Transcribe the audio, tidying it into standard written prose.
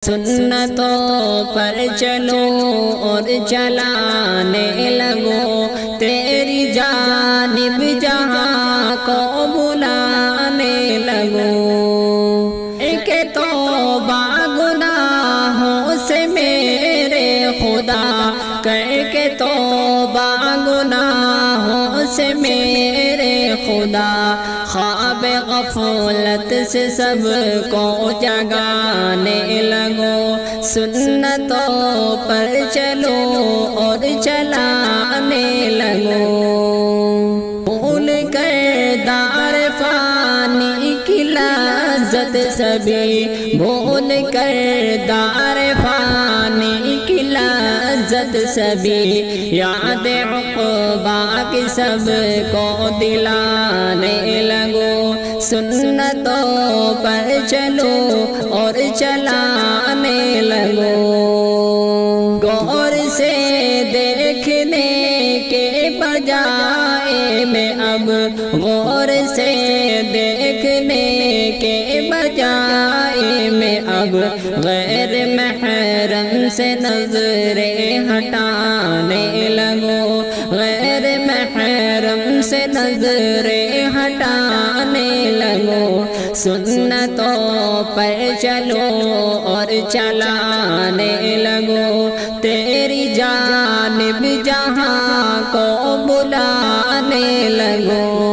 سنتوں پر چلو اور چلانے لگو، تیری جانب جہاں کو بلانے لگو۔ ایک توبہ گناہوں سے میرے خدا، کر کے توبہ گناہوں سے میرے خدا، خواب غفلت سے سب کو جگانے لگو، سنتوں پر چلو اور چلانے لگو۔ بھول کر دار فانی کی لذت سبھی، بھول کر دار فانی کی لذت سبھی، یاد عقبہ کی سب کو دلانے لگو، سنتوں پر چلو اور چلانے لگو۔ غور سے دیکھنے کے بجائے میں اب، غور سے دیکھنے کے بجائے میں اب، غیر محرم سے نظریں ہٹانے لگو، غیر محرم سے نظریں ہٹانے لگو، سنتوں پر چلو اور چلانے لگو، تیری جانب جہاں کو بلانے لگو۔